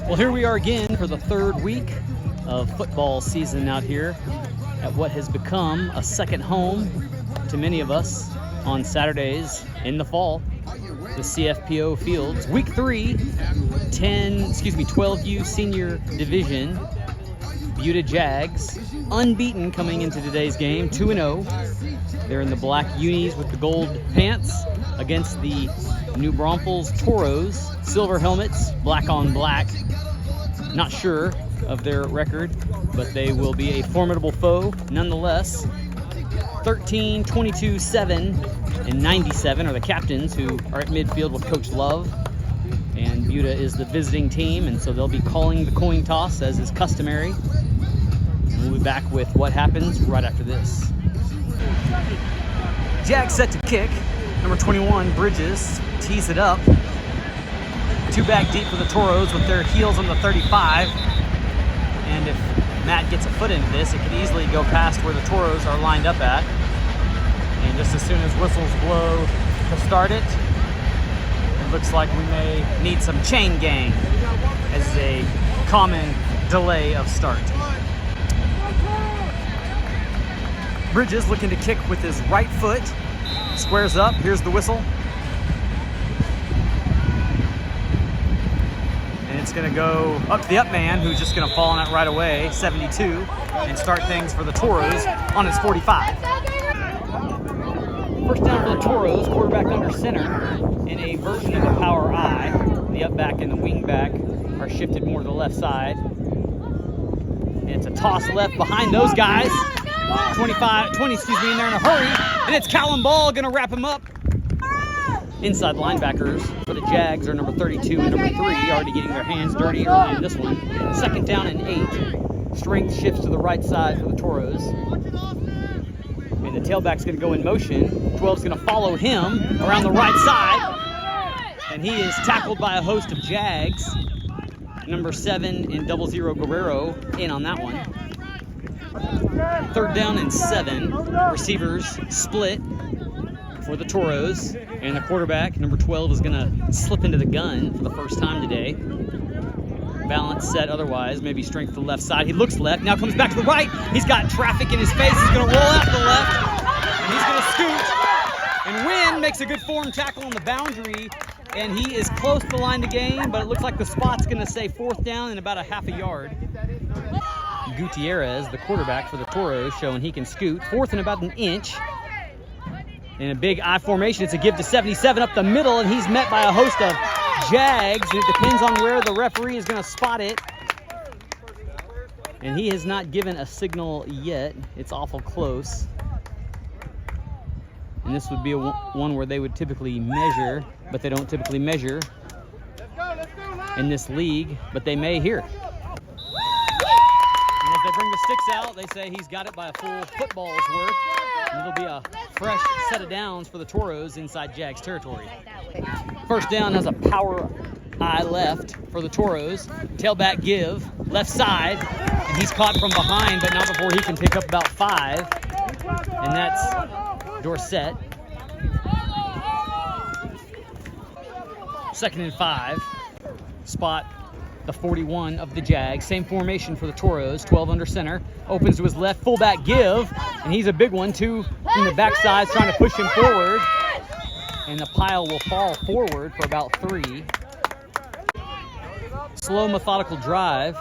Well, here we are again for the third week of football season out here at what has become a second home to many of us on Saturdays in the fall, the CFPO Fields. Week 3, 12U Senior Division, Senior Jags, unbeaten coming into today's game, 2-0. They're in the black unis with the gold pants against the New Braunfels Toros, silver helmets, black on black. Not sure of their record, but they will be a formidable foe nonetheless. 13, 22, 7, and 97 are the captains who are at midfield with Coach Love. And Buda is the visiting team, and so they'll be calling the coin toss as is customary. And we'll be back with what happens right after this. Jags set to kick. Number 21, Bridges, tees it up. 2 back deep for the Toros with their heels on the 35. And if Matt gets a foot into this, it could easily go past where the Toros are lined up at. And just as soon as whistles blow to start it, it looks like we may need some chain gang as a common delay of start. Bridges looking to kick with his right foot. Squares up, here's the whistle. And it's gonna go up to the up man, who's just gonna fall on it right away, 72, and start things for the Toros on his 45. First down for the Toros, quarterback under center, in a version of a power I. The up back and the wing back are shifted more to the left side. And it's a toss left behind those guys. 20, and they're in a hurry, and it's Callum Ball gonna wrap him up. Inside linebackers for the Jags are number 32 and number 3, already getting their hands dirty early in this one. Second down and 8. Strength shifts to the right side for the Toros. And the tailback's gonna go in motion. 12's gonna follow him around the right side. And he is tackled by a host of Jags. Number 7 and 00 Guerrero in on that one. Third down and 7. Receivers split for the Toros. And the quarterback, number 12, is going to slip into the gun for the first time today. Balance set otherwise, maybe strength to the left side. He looks left, now comes back to the right. He's got traffic in his face. He's going to roll out to the left. And he's going to scoot. And Wynn makes a good form tackle on the boundary. And he is close to the line to gain, but it looks like the spot's going to say 4th down and about a half a yard. Gutierrez, the quarterback for the Toros, showing he can scoot. 4th and about an inch. In a big I formation, it's a give to 77 up the middle, and he's met by a host of Jags. And it depends on where the referee is going to spot it. And he has not given a signal yet. It's awful close. And this would be one where they would typically measure, but they don't typically measure in this league, but they may here. And if they bring the sticks out, they say he's got it by a full football's worth. And it'll be a fresh set of downs for the Toros inside Jags territory. First down has a power I left for the Toros. Tailback give, left side, and he's caught from behind, but not before he can pick up about 5. And that's Dorset. 2nd and 5. Spot the 41 of the Jags. Same formation for the Toros. 12 under center. Opens to his left. Fullback give. And he's a big one. 2 from the backside trying to push him forward. And the pile will fall forward for about 3. Slow, methodical drive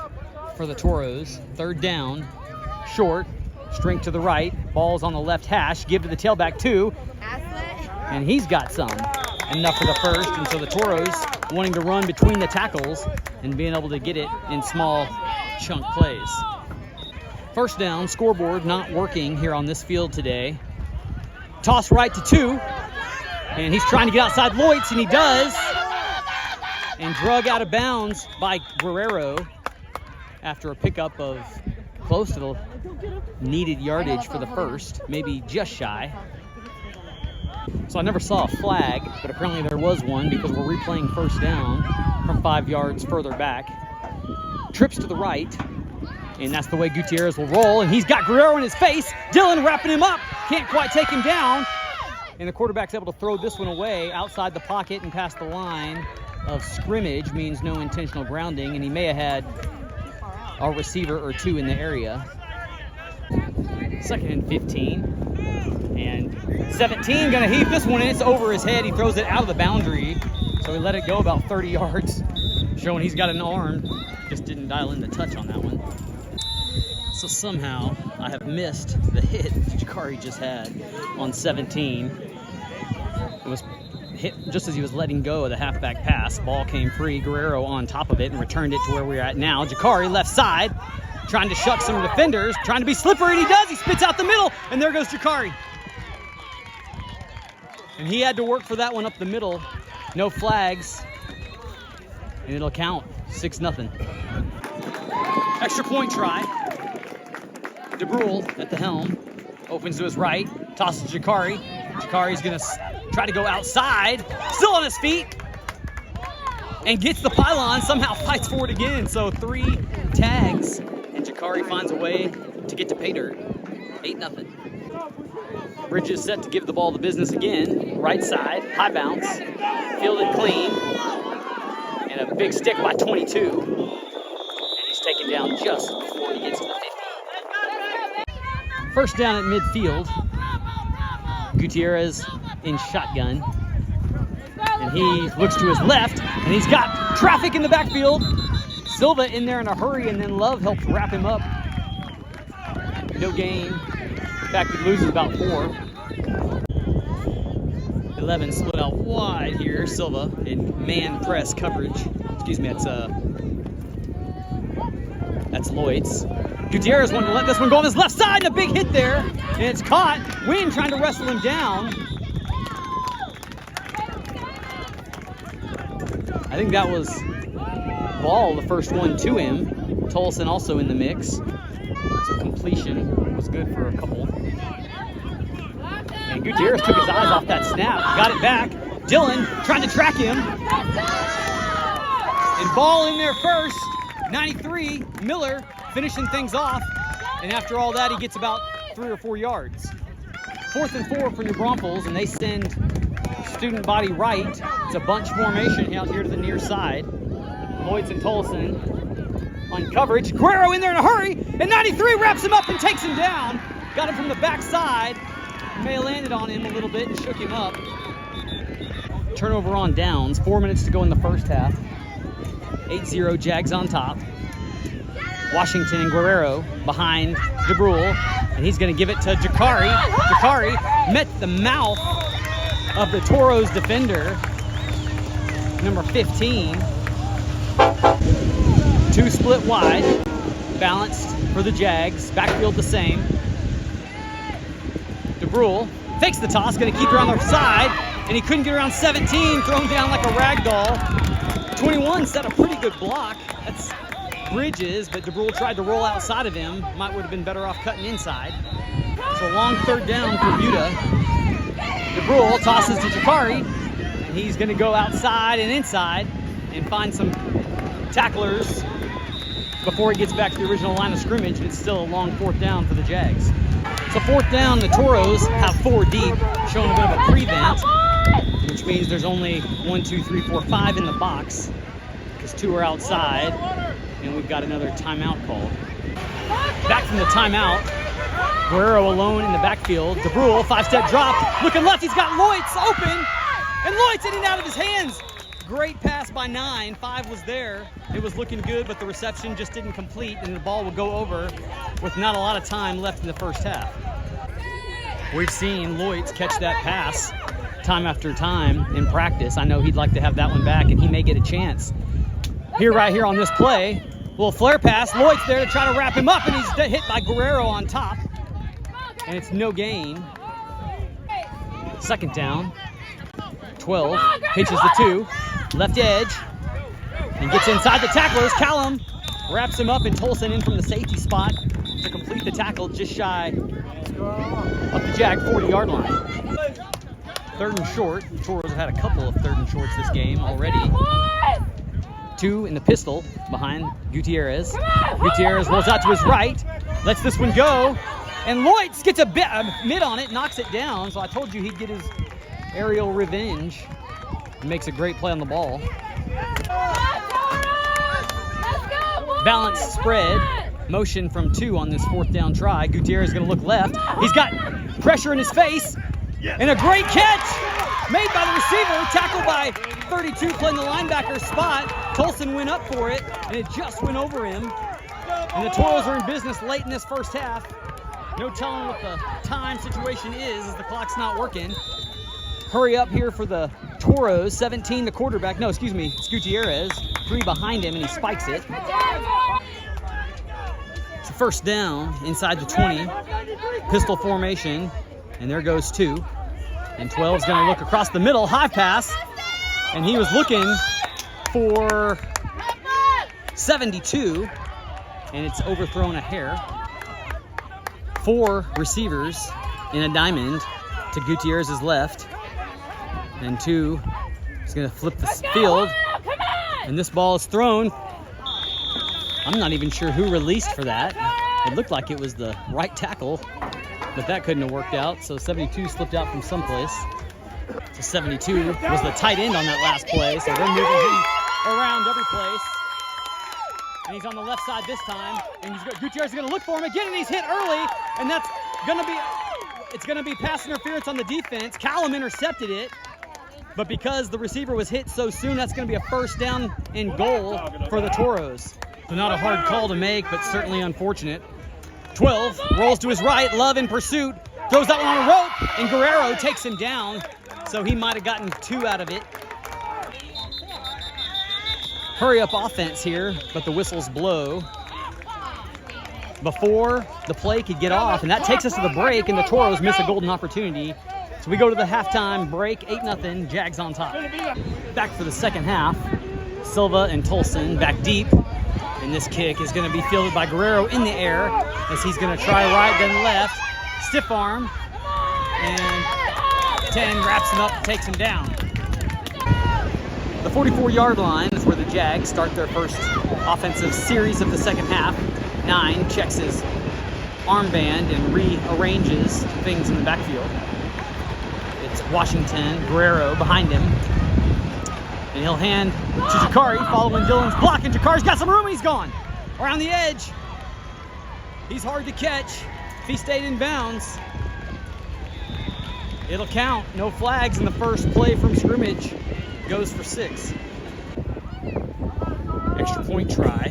for the Toros. 3rd down. Short. Strength to the right. Ball's on the left hash. Give to the tailback 2. And he's got some. Enough for the first. And so the Toros wanting to run between the tackles and being able to get it in small chunk plays. First down, scoreboard not working here on this field today. Toss right to 2. And he's trying to get outside Loitz, and he does. And drug out of bounds by Guerrero after a pickup of close to the needed yardage for the first, maybe just shy. So I never saw a flag, but apparently there was one because we're replaying first down from 5 yards further back. Trips to the right, and that's the way Gutierrez will roll, and he's got Guerrero in his face. Dylan wrapping him up, can't quite take him down. And the quarterback's able to throw this one away outside the pocket and past the line. of scrimmage means no intentional grounding, and he may have had a receiver or two in the area. 2nd and 15. And 17 gonna heave this one in. It's over his head. He throws it out of the boundary. So he let it go about 30 yards, showing he's got an arm. Just didn't dial in the touch on that one. So somehow I have missed the hit that Jakari just had on 17. It was hit just as he was letting go of the halfback pass. Ball came free. Guerrero on top of it and returned it to where we're at now. Jakari left side, trying to shuck some defenders, trying to be slippery, and he does. He spits out the middle, and there goes Jakari. And he had to work for that one up the middle. No flags, and it'll count. 6-0. Extra point try. DeBrule at the helm. Opens to his right. Tosses Jakari. Jakari's going to try to go outside. Still on his feet. And gets the pylon. Somehow fights for it again. So 3 tags. And Jakari finds a way to get to pay dirt. 8-0. Bridges set to give the ball the business again. Right side. High bounce. Fielded clean. And a big stick by 22. And he's taken down just before he gets to the 50. First down at midfield. Gutierrez in shotgun. And he looks to his left, and he's got traffic in the backfield. Silva in there in a hurry, and then Love helps wrap him up. No gain. In fact, he loses about 4. 11 split out wide here. Silva in man press coverage. Excuse me, that's Lloyd's. Gutierrez wanted to let this one go on his left side, and a big hit there, and it's caught. Wynn trying to wrestle him down. I think that was Ball, the first one to him. Tolson also in the mix. So completion was good for a couple. And Gutierrez took his eyes off that snap, got it back. Dillon trying to track him. And Ball in there first. 93, Miller finishing things off. And after all that, he gets about 3 or 4 yards. 4th and 4 for New Braunfels, and they send student body right. It's a bunch formation out here to the near side. Lloyds and Tolson on coverage. Guerrero in there in a hurry, and 93 wraps him up and takes him down. Got him from the backside. May have landed on him a little bit and shook him up. Turnover on downs. 4 minutes to go in the first half. 8-0 Jags on top. Washington and Guerrero behind DeBrule, and he's going to give it to Jakari. Jakari met the mouth of the Toros defender, number 15. 2 split wide, balanced for the Jags. Backfield the same. DeBrule fakes the toss, going to keep her on the side, and he couldn't get around 17, thrown down like a rag doll. 21 set a pretty good block. That's Bridges, but DeBrule tried to roll outside of him. Would have been better off cutting inside. So long 3rd down for Buda. DeBrule tosses to Jakari, and he's going to go outside and inside and find some tacklers before he gets back to the original line of scrimmage, and it's still a long 4th down for the Jags. So 4th down, the Toros have 4 deep, showing a bit of a prevent, which means there's only 1, 2, 3, 4, 5 in the box, because 2 are outside, and we've got another timeout called. Back from the timeout, Guerrero alone in the backfield. DeBrule, 5-step drop, looking left, he's got Lloyds open, and Lloyds in and out of his hands. Great pass by 9, 5 was there. It was looking good, but the reception just didn't complete, and the ball will go over with not a lot of time left in the first half. We've seen Lloyds catch that pass time after time in practice. I know he'd like to have that one back, and he may get a chance. Right here on this play, little flare pass. Lloyd's there to try to wrap him up, and he's hit by Guerrero on top. And it's no gain. 2nd down. 12, pitches the 2, left edge, and gets inside the tacklers. Callum wraps him up, and Tolson in from the safety spot to complete the tackle just shy of the Jag 40-yard line. 3rd and short. The Toros have had a couple of 3rd and shorts this game already. 2 in the pistol behind Gutierrez. Gutierrez rolls out to his right, lets this one go, and Lloyds gets a mid on it, knocks it down. So I told you he'd get his aerial revenge. He makes a great play on the ball. Balanced spread. Motion from 2 on this 4th down try. Gutierrez is going to look left. He's got pressure in his face. And a great catch made by the receiver. Tackled by 32 playing the linebacker spot. Tolson went up for it, and it just went over him. And the Toros are in business late in this first half. No telling what the time situation is as the clock's not working. Hurry up here for the Toros. 17, the quarterback. No, excuse me, it's Gutierrez. 3 behind him, and he spikes it. It's a first down inside the 20. Pistol formation, and there goes 2. And 12's going to look across the middle. High pass, and he was looking for 72, and it's overthrown a hair. 4 receivers in a diamond to Gutierrez's left. And 2 is going to flip the field. And this ball is thrown. I'm not even sure who released for that. It looked like it was the right tackle, but that couldn't have worked out. So 72 slipped out from someplace. So 72 was the tight end on that last play. So they're moving him around every place. And he's on the left side this time. And Gutierrez is going to look for him again, and he's hit early. And that's going to be, it's going to be pass interference on the defense. Callum intercepted it. But because the receiver was hit so soon, that's going to be a first down and goal for the Toros. So not a hard call to make, but certainly unfortunate. 12 rolls to his right, Love in pursuit, throws that one on a rope, and Guerrero takes him down. So he might have gotten 2 out of it. Hurry up offense here, but the whistles blow before the play could get off, and that takes us to the break, and the Toros miss a golden opportunity. So we go to the halftime break, 8-0, Jags on top. Back for the second half, Silva and Tolson back deep, and this kick is going to be fielded by Guerrero in the air as he's going to try right, then left, stiff arm, and 10 wraps him up and takes him down. The 44-yard line is where the Jags start their first offensive series of the second half. 9 checks his armband and rearranges things in the backfield. It's Washington, Guerrero behind him. And he'll hand to Jakari following Dylan's block, and Jakari's got some room, and he's gone. Around the edge. He's hard to catch if he stayed in bounds. It'll count. No flags in the first play from scrimmage. Goes for 6. Extra point try.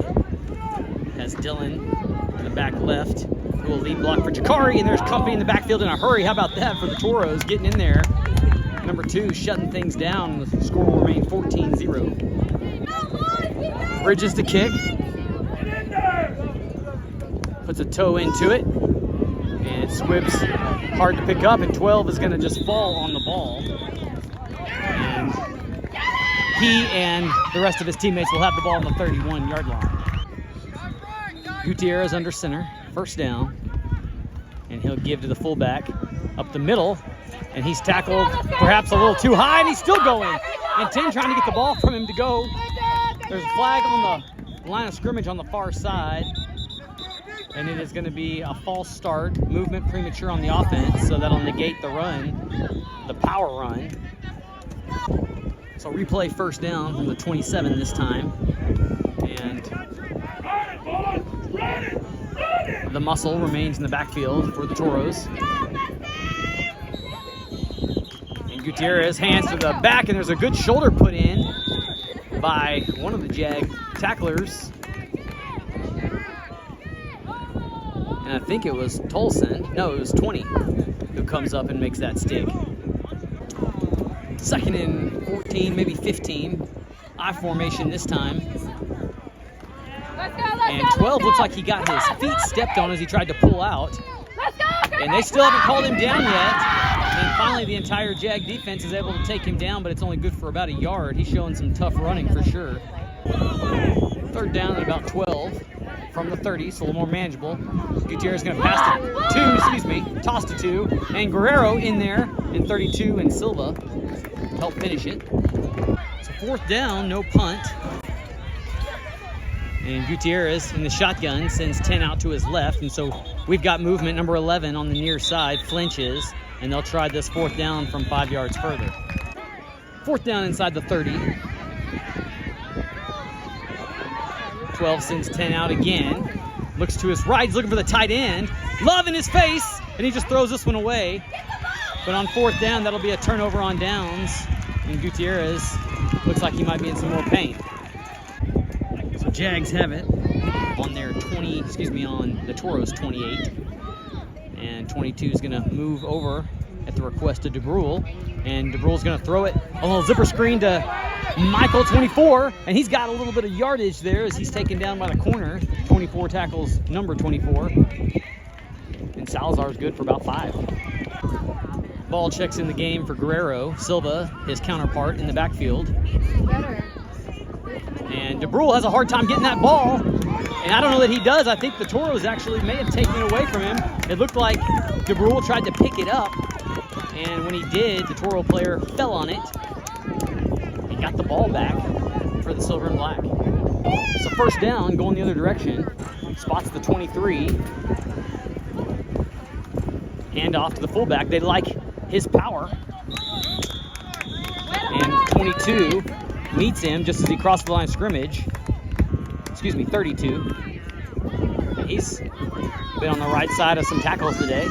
Has Dylan in the back left. Who will lead block for Jakari, and there's company in the backfield in a hurry. How about that for the Toros getting in there? Number 2 shutting things down. The score will remain 14-0. Bridges the kick. Puts a toe into it. And it squibs hard to pick up, and 12 is going to just fall on the ball. And he and the rest of his teammates will have the ball on the 31-yard line. Gutierrez under center, first down. And he'll give to the fullback up the middle. And he's tackled perhaps a little too high, and he's still going. And 10 trying to get the ball from him to go. There's a flag on the line of scrimmage on the far side. And it is going to be a false start, movement premature on the offense, so that'll negate the run, the power run. So replay first down from the 27 this time. And the muscle remains in the backfield for the Toros. And Gutierrez hands to the back, and there's a good shoulder put in by one of the Jag tacklers. And I think it was Tolson. No, it was 20 who comes up and makes that stick. Second and 14, maybe 15. I formation this time. And 12 looks like he got his feet stepped on as he tried to pull out. And they still haven't called him down yet. And finally the entire Jag defense is able to take him down, but it's only good for about a yard. He's showing some tough running for sure. Third down at about 12 from the 30, so a little more manageable. Gutierrez going to pass to 2, toss to 2. And Guerrero in there, and 32 and Silva to help finish it. So fourth down, no punt. And Gutierrez in the shotgun sends 10 out to his left, and so we've got movement. Number 11 on the near side flinches, and they'll try this fourth down from 5 yards further. Fourth down inside the 30. 12 sends 10 out again. Looks to his right, he's looking for the tight end. Love in his face, and he just throws this one away. But on 4th down, that'll be a turnover on downs. And Gutierrez looks like he might be in some more pain. So Jags have it on their on the Toros 28. And 22 is gonna move over at the request of DeBrule. And DeBrule's gonna throw it a little zipper screen to Michael 24, and he's got a little bit of yardage there as he's taken down by the corner. 24 tackles number 24. And Salazar's good for about 5. Ball checks in the game for Guerrero. Silva, his counterpart, in the backfield. And DeBrule has a hard time getting that ball. And I don't know that he does. I think the Toros actually may have taken it away from him. It looked like DeBrule tried to pick it up. And when he did, the Toro player fell on it. He got the ball back for the silver and black. So 1st down, going the other direction. Spots the 23. Hand off to the fullback. They like his power. And 22 meets him just as he crossed the line of scrimmage. 32. He's been on the right side of some tackles today.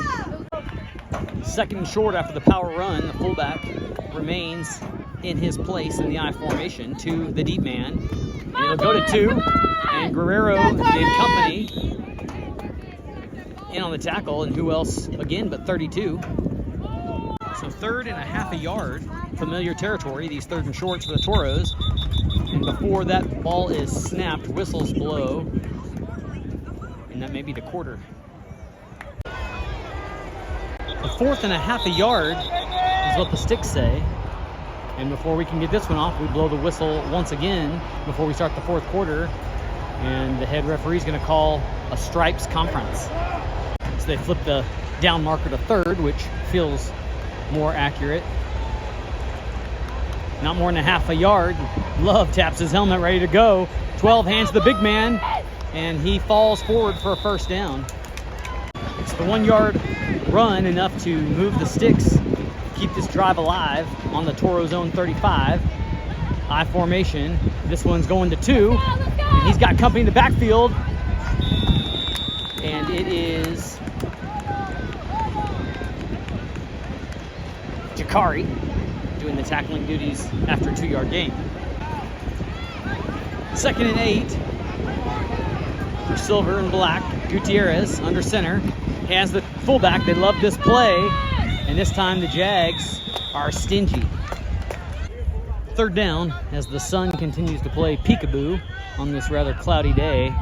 2nd and short after the power run. The fullback remains in his place in the I formation to the deep man. And it'll go to 2. And Guerrero and company in on the tackle. And who else again but 32. So 3rd and a half a yard. Familiar territory, these 3rd and shorts for the Toros. And before that ball is snapped, whistles blow. And that may be the quarter. 4th and a half a yard is what the sticks say. And before we can get this one off, we blow the whistle once again before we start the 4th quarter. And the head referee's going to call a stripes conference. So they flip the down marker to 3rd, which feels more accurate. Not more than a half a yard. Love taps his helmet, ready to go. 12 hands to the big man, and he falls forward for a 1st down. It's the 1-yard run, enough to move the sticks, keep this drive alive on the Toros own 35. I formation. This one's going to 2, and he's got company in the backfield. And it is Jakari doing the tackling duties after a 2-yard gain. 2nd and 8 for silver and black. Gutierrez under center. Has the fullback. They love this play. And this time the Jags are stingy. 3rd down as the sun continues to play peekaboo on this rather cloudy day.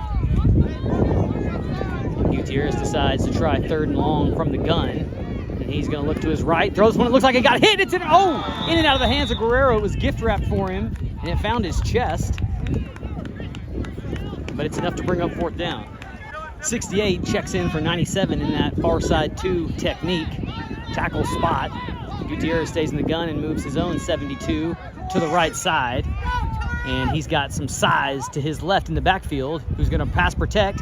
Gutierrez decides to try 3rd and long from the gun. And he's going to look to his right. Throws one. It looks like it got hit. It's in and out of the hands of Guerrero. It was gift wrapped for him. And it found his chest. But it's enough to bring up 4th down. 68 checks in for 97 in that far side 2 technique. Tackle spot. Gutierrez stays in the gun and moves his own 72 to the right side. And he's got some size to his left in the backfield, who's going to pass protect.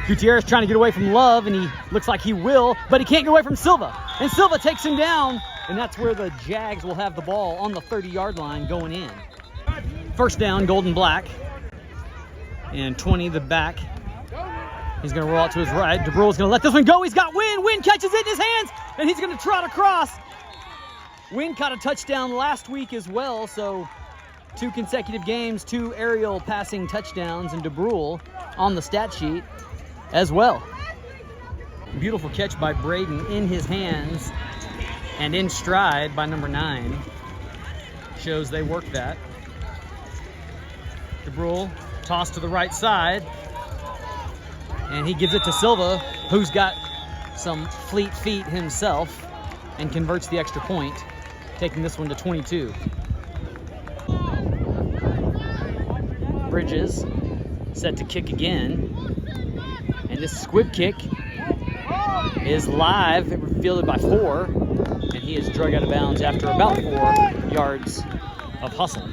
Gutierrez trying to get away from Love, and he looks like he will, but he can't get away from Silva. And Silva takes him down, and that's where the Jags will have the ball on the 30-yard line going in. 1st down, gold and black. And 20, the back. He's going to roll out to his right. DeBrule's going to let this one go. He's got Wynn. Wynn catches it in his hands, and he's going to trot across. Wynn caught a touchdown last week as well, so 2 consecutive games, 2 aerial passing touchdowns, and DeBrule on the stat sheet as well. Beautiful catch by Braden in his hands and in stride by number 9. Shows they worked that. DeBrule tossed to the right side, and he gives it to Silva, who's got some fleet feet himself, and converts the extra point, taking this one to 22. Bridges set to kick again, and this squib kick is live, fielded by 4, and he is drug out of bounds after about 4 yards of hustle.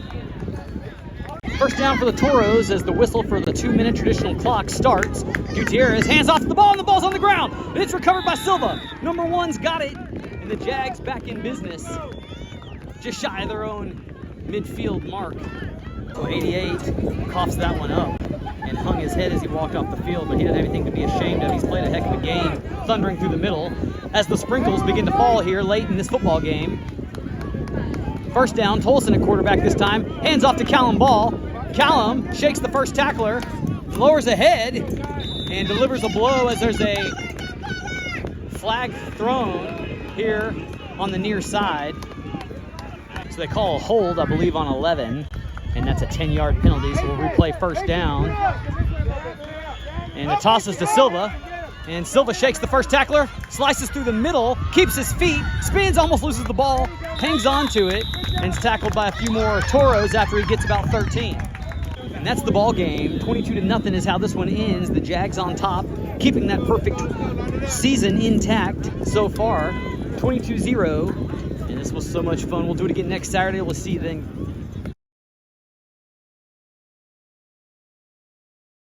1st down for the Toros as the whistle for the 2-minute traditional clock starts. Gutierrez hands off the ball, and the ball's on the ground, and it's recovered by Silva. Number 1's got it, and the Jags back in business, just shy of their own midfield mark. So 88 coughs that one up, and hung his head as he walked off the field, but he didn't have anything to be ashamed of. He's played a heck of a game, thundering through the middle as the sprinkles begin to fall here late in this football game. First down, Tolson at quarterback this time, hands off to Callum Ball. Callum shakes the first tackler, lowers ahead, and delivers a blow as there's a flag thrown here on the near side. So they call a hold, I believe, on 11, and that's a 10-yard penalty, so we'll replay first down. And it tosses to Silva, and Silva shakes the first tackler, slices through the middle, keeps his feet, spins, almost loses the ball, hangs on to it, and is tackled by a few more Toros after he gets about 13. And that's the ball game. 22-0 is how this one ends. The Jags on top, keeping that perfect season intact so far. 22-0, and this was so much fun. We'll do it again next Saturday. We'll see you then.